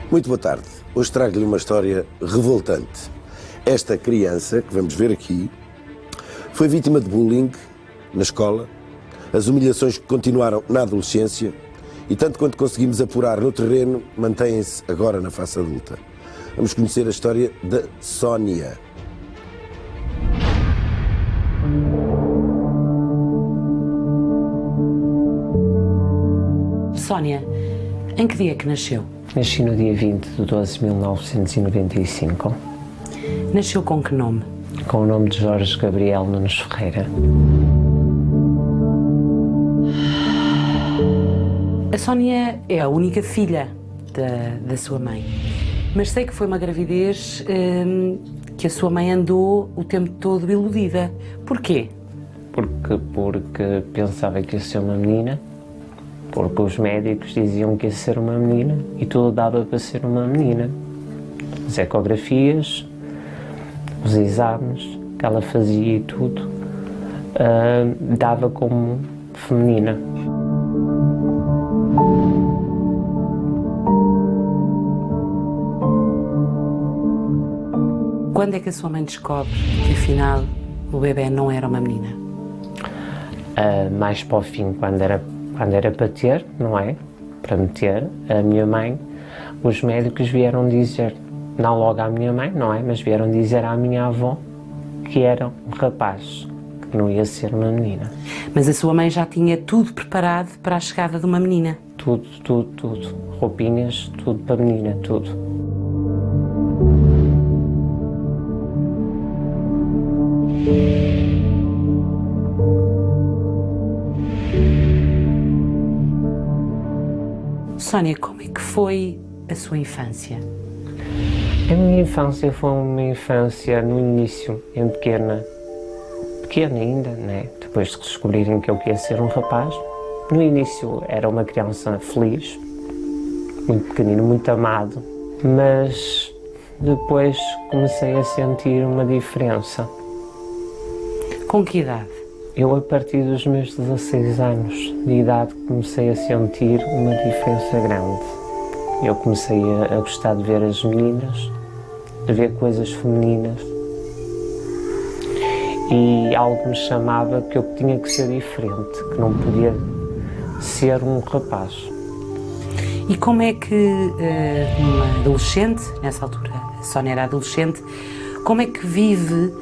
Muito boa tarde. Hoje trago-lhe uma história revoltante. Esta criança, que vamos ver aqui, foi vítima de bullying na escola, as humilhações que continuaram na adolescência e, tanto quanto conseguimos apurar no terreno, mantêm-se agora na fase adulta. Vamos conhecer a história da Sónia. Sónia, em que dia é que nasceu? Nasci no dia 20 de 12 de 1995. Nasceu com que nome? Com o nome de Jorge Gabriel Nunes Ferreira. A Sónia é a única filha da sua mãe, mas sei que foi uma gravidez que a sua mãe andou o tempo todo iludida. Porquê? Porque pensava que ia ser uma menina, porque os médicos diziam que ia ser uma menina e tudo dava para ser uma menina. As ecografias, os exames que ela fazia e tudo, dava como feminina. Quando é que a sua mãe descobre que afinal o bebê não era uma menina? Mais para o fim, quando era para ter, não é? Para meter, a minha mãe, os médicos vieram dizer, não logo à minha mãe, não é? Mas vieram dizer à minha avó que era um rapaz, que não ia ser uma menina. Mas a sua mãe já tinha tudo preparado para a chegada de uma menina? Tudo. Roupinhas, tudo para menina, tudo. Sónia, como é que foi a sua infância? A minha infância foi uma infância no início, em pequena ainda, né? Depois de descobrirem que eu queria ser um rapaz. No início era uma criança feliz, muito pequenino, muito amado, mas depois comecei a sentir uma diferença. Com que idade? Eu, a partir dos meus 16 anos de idade, comecei a sentir uma diferença grande. Eu comecei a gostar de ver as meninas, de ver coisas femininas. E algo me chamava que eu tinha que ser diferente, que não podia ser um rapaz. E como é que uma adolescente, nessa altura a Sónia era adolescente, como é que vive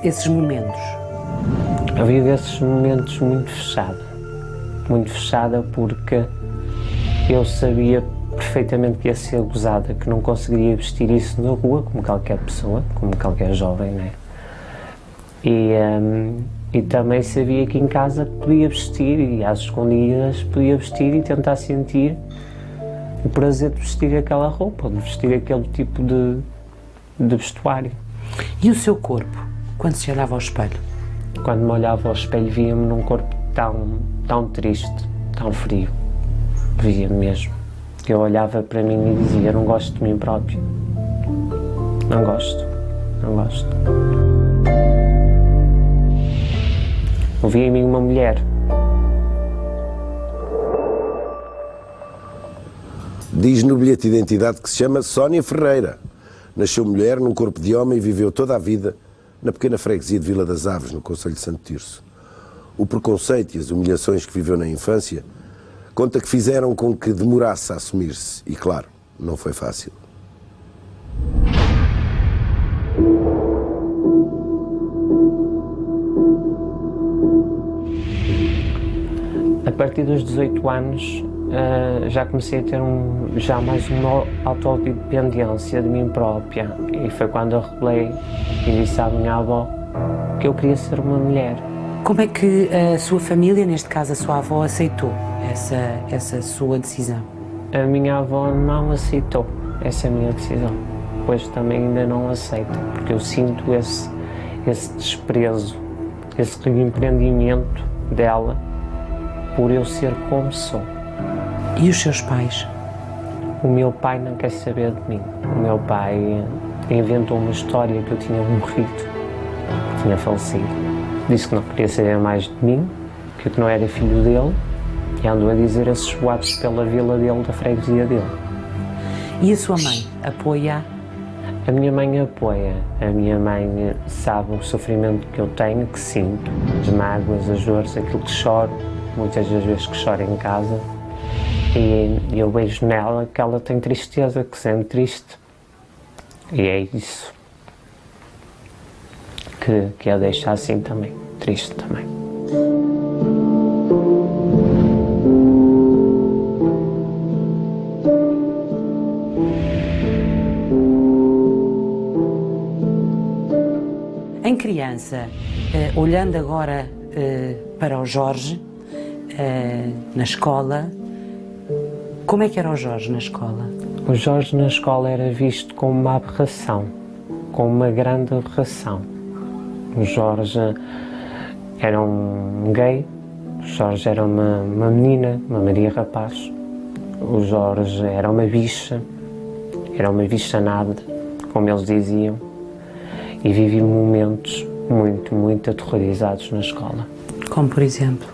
esses momentos? Eu vivo esses momentos muito fechada porque eu sabia perfeitamente que ia ser gozada, que não conseguiria vestir isso na rua, como qualquer pessoa, como qualquer jovem, né? E também sabia que em casa podia vestir, e às escondidas podia vestir e tentar sentir o prazer de vestir aquela roupa, de vestir aquele tipo de vestuário. E o seu corpo, quando se olhava ao espelho? Quando me olhava ao espelho, via-me num corpo tão triste, tão frio. Via-me mesmo. Eu olhava para mim e dizia, não gosto de mim próprio. Não gosto. Eu via em mim uma mulher. Diz no bilhete de identidade que se chama Sónia Ferreira. Nasceu mulher num corpo de homem e viveu toda a vida na pequena freguesia de Vila das Aves, no concelho de Santo Tirso. O preconceito e as humilhações que viveu na infância conta que fizeram com que demorasse a assumir-se. E, claro, não foi fácil. A partir dos 18 anos, já comecei a ter mais uma autodependência de mim própria. E foi quando eu revelei e disse à minha avó que eu queria ser uma mulher. Como é que a sua família, neste caso a sua avó, aceitou essa sua decisão? A minha avó não aceitou essa minha decisão. Pois também ainda não aceita, porque eu sinto esse desprezo, esse reempreendimento dela por eu ser como sou. E os seus pais? O meu pai não quer saber de mim. O meu pai inventou uma história que eu tinha morrido, que tinha falecido. Disse que não queria saber mais de mim, que eu não era filho dele E andou a dizer esses boatos pela vila dele, da freguesia dele. E a sua mãe apoia? A minha mãe apoia. A minha mãe sabe o sofrimento que eu tenho, que sinto, as mágoas, as dores, aquilo que choro, muitas das vezes que choro em casa. E eu vejo nela que ela tem tristeza, que se sente triste. E é isso que a deixa assim também, triste também. Em criança, olhando agora para o Jorge, na escola, como é que era o Jorge na escola? O Jorge na escola era visto como uma aberração, como uma grande aberração. O Jorge era um gay, o Jorge era uma menina, uma Maria Rapaz, o Jorge era uma bicha nada, como eles diziam, e vivi momentos muito, muito aterrorizados na escola. Como por exemplo?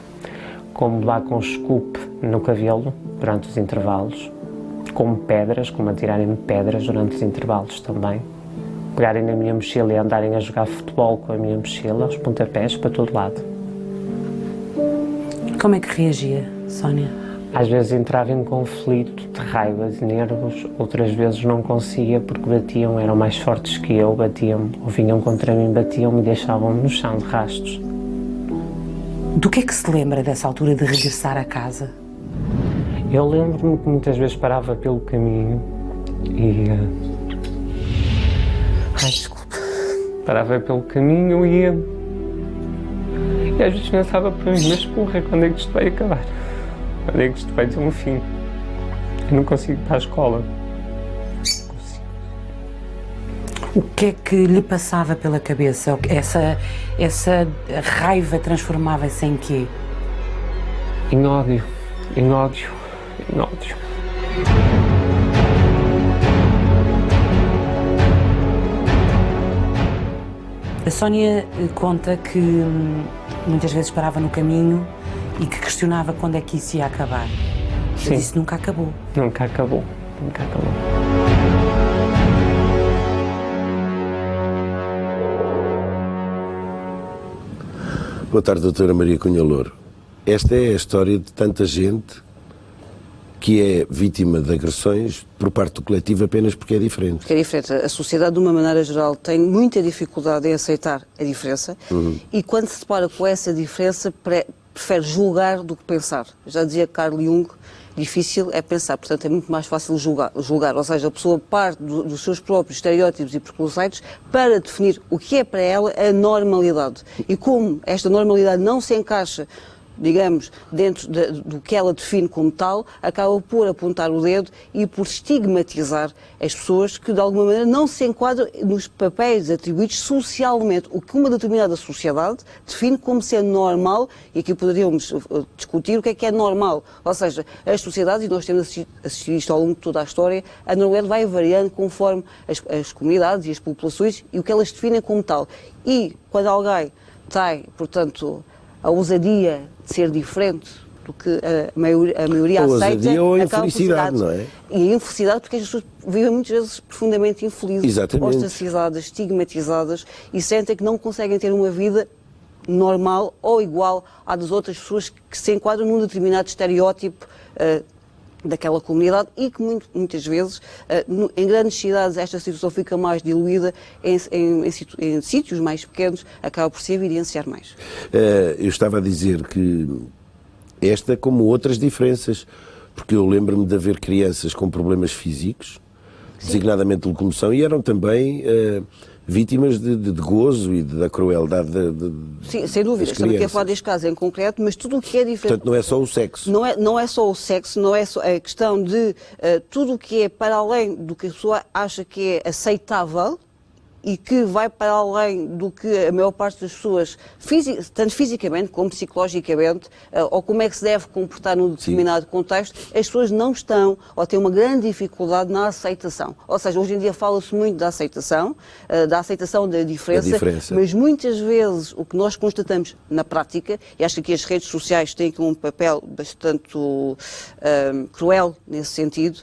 Como levar com scoop no cabelo durante os intervalos, como pedras, como atirarem-me pedras durante os intervalos também, pegarem na minha mochila e andarem a jogar futebol com a minha mochila, aos pontapés, para todo lado. Como é que reagia, Sónia? Às vezes entrava em conflito de raiva, de nervos, outras vezes não conseguia porque batiam, eram mais fortes que eu, batiam-me, ou vinham contra mim, batiam-me e deixavam-me no chão de rastos. Do que é que se lembra dessa altura de regressar a casa? Eu lembro-me que muitas vezes parava pelo caminho e... desculpa. Parava pelo caminho e às vezes pensava para mim, mas porra, quando é que isto vai acabar? Quando é que isto vai ter um fim? Eu não consigo ir para a escola. O que é que lhe passava pela cabeça? Essa raiva transformava-se em quê? Em ódio, em ódio, em ódio. A Sónia conta que muitas vezes parava no caminho e que questionava quando é que isso ia acabar. Sim. Mas isso nunca acabou. Nunca acabou, nunca acabou. Boa tarde, doutora Maria Cunha Louro. Esta é a história de tanta gente que é vítima de agressões por parte do coletivo apenas porque é diferente. Porque é diferente. A sociedade, de uma maneira geral, tem muita dificuldade em aceitar a diferença e quando se depara com essa diferença prefere julgar do que pensar. Já dizia Carl Jung, difícil é pensar, portanto é muito mais fácil julgar. Ou seja, a pessoa parte dos seus próprios estereótipos e preconceitos para definir o que é para ela a normalidade. E como esta normalidade não se encaixa, digamos, dentro do que ela define como tal, acaba por apontar o dedo e por estigmatizar as pessoas que de alguma maneira não se enquadram nos papéis atribuídos socialmente, o que uma determinada sociedade define como sendo normal, e aqui poderíamos discutir o que é normal. Ou seja, as sociedades, e nós temos assistido isto ao longo de toda a história, a normalidade vai variando conforme as comunidades e as populações e o que elas definem como tal. E quando alguém tem, portanto, a ousadia de ser diferente do que a maioria a aceita, ousadia ou a infelicidade, não é? E a infelicidade porque as pessoas vivem muitas vezes profundamente infelizes, exatamente, ostracizadas, estigmatizadas e sentem que não conseguem ter uma vida normal ou igual à das outras pessoas que se enquadram num determinado estereótipo daquela comunidade e que muitas vezes, em grandes cidades, esta situação fica mais diluída, em sítios mais pequenos, acaba por se evidenciar mais. Eu estava a dizer que esta, como outras diferenças, porque eu lembro-me de haver crianças com problemas físicos, designadamente de locomoção, e eram também vítimas de gozo e da crueldade Sim, sem dúvida. Estamos aqui a falar deste caso em concreto, mas tudo o que é diferente... Portanto, não é só o sexo. Não é só o sexo, não é só a questão de tudo o que é para além do que a pessoa acha que é aceitável, e que vai para além do que a maior parte das pessoas, tanto fisicamente como psicologicamente, ou como é que se deve comportar num determinado contexto, as pessoas não estão ou têm uma grande dificuldade na aceitação. Ou seja, hoje em dia fala-se muito da aceitação da diferença, mas muitas vezes o que nós constatamos na prática, e acho que aqui as redes sociais têm aqui um papel bastante cruel nesse sentido,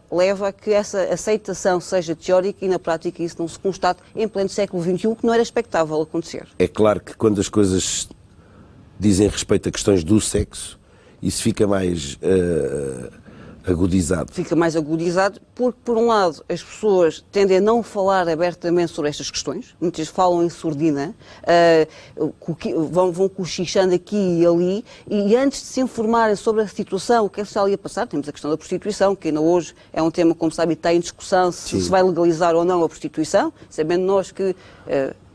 leva a que essa aceitação seja teórica e na prática isso não se constate em pleno século XXI, que não era expectável acontecer. É claro que quando as coisas dizem respeito a questões do sexo, isso fica mais agudizado. Fica mais agudizado porque, por um lado, as pessoas tendem a não falar abertamente sobre estas questões, muitas falam em surdina, vão cochichando aqui e ali, e antes de se informarem sobre a situação, o que é que está ali a passar, temos a questão da prostituição, que ainda hoje é um tema, como sabe, está em discussão se vai legalizar ou não a prostituição, sabendo nós que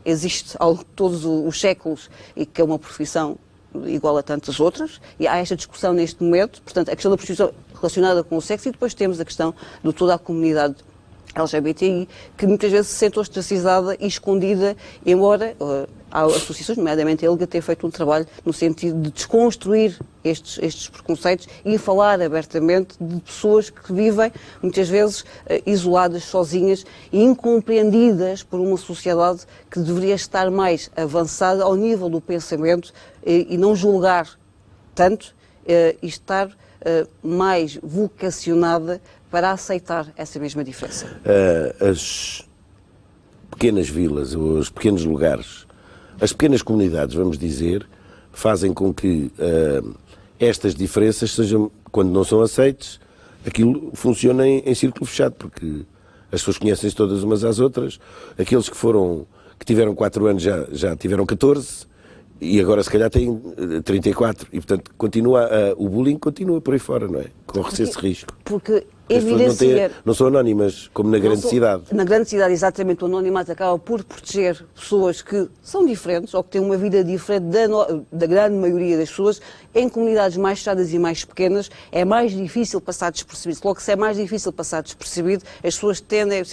existe ao longo de todos os séculos e que é uma profissão igual a tantas outras, e há esta discussão neste momento, portanto, a questão da prostituição relacionada com o sexo, e depois temos a questão de toda a comunidade LGBTI, que muitas vezes se sente ostracizada e escondida, embora há associações, nomeadamente a ILGA, ter feito um trabalho no sentido de desconstruir estes preconceitos e falar abertamente de pessoas que vivem, muitas vezes, isoladas, sozinhas e incompreendidas por uma sociedade que deveria estar mais avançada ao nível do pensamento e não julgar tanto e estar mais vocacionada para aceitar essa mesma diferença. As pequenas vilas, os pequenos lugares, as pequenas comunidades, vamos dizer, fazem com que estas diferenças sejam, quando não são aceites, aquilo funciona em círculo fechado, porque as pessoas conhecem-se todas umas às outras, aqueles que tiveram 4 anos já tiveram 14, e agora se calhar têm 34, e portanto o bullying continua por aí fora, não é? Corre-se esse risco. Porque as pessoas não são anónimas, como na grande cidade. Na grande cidade, exatamente, o anonimato acaba por proteger pessoas que são diferentes ou que têm uma vida diferente da grande maioria das pessoas. Em comunidades mais fechadas e mais pequenas é mais difícil passar despercebido. Logo, se é mais difícil passar despercebido, as pessoas tendem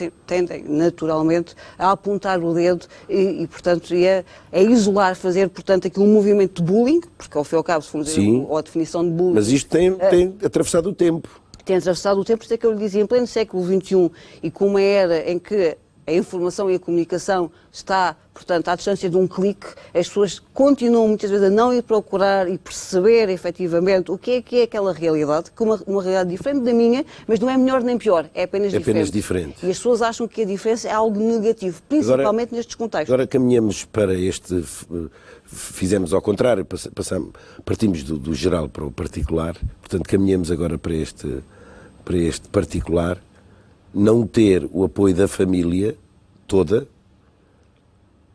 naturalmente a apontar o dedo e portanto, a isolar, fazer, portanto, aqui um movimento de bullying, porque ao fim e ao cabo, se formos dizer a definição de bullying... Mas isto tem atravessado o tempo. Tem atravessado o tempo, por isso é que eu lhe dizia, em pleno século XXI, e com uma era em que a informação e a comunicação está, portanto, à distância de um clique, as pessoas continuam muitas vezes a não ir procurar e perceber efetivamente o que é aquela realidade, que uma realidade diferente da minha, mas não é melhor nem pior, é apenas diferente. E as pessoas acham que a diferença é algo negativo, principalmente nestes contextos. Agora caminhamos para este... Fizemos ao contrário, partimos do geral para o particular, portanto caminhamos agora para este particular. Não ter o apoio da família toda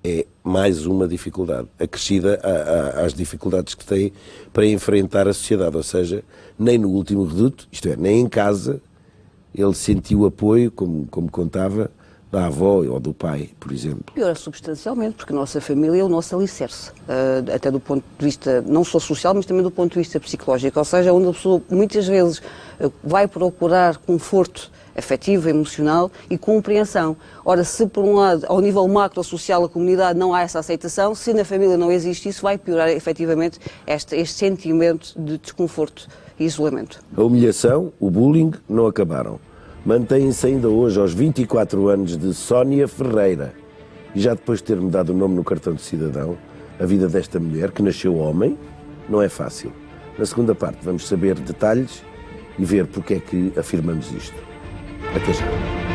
é mais uma dificuldade, acrescida às dificuldades que tem para enfrentar a sociedade, ou seja, nem no último reduto, isto é, nem em casa, ele sentiu apoio, como contava, da avó ou do pai, por exemplo. Piora substancialmente, porque a nossa família é o nosso alicerce, até do ponto de vista não só social, mas também do ponto de vista psicológico, ou seja, onde a pessoa muitas vezes vai procurar conforto afetivo, emocional e compreensão. Ora, se por um lado, ao nível macro-social, a comunidade não há essa aceitação, se na família não existe isso, vai piorar efetivamente este sentimento de desconforto e isolamento. A humilhação, o bullying, não acabaram. Mantém-se ainda hoje aos 24 anos de Sónia Ferreira. E já depois de ter-me dado o nome no cartão de cidadão, a vida desta mulher, que nasceu homem, não é fácil. Na segunda parte vamos saber detalhes e ver porque é que afirmamos isto. Até já.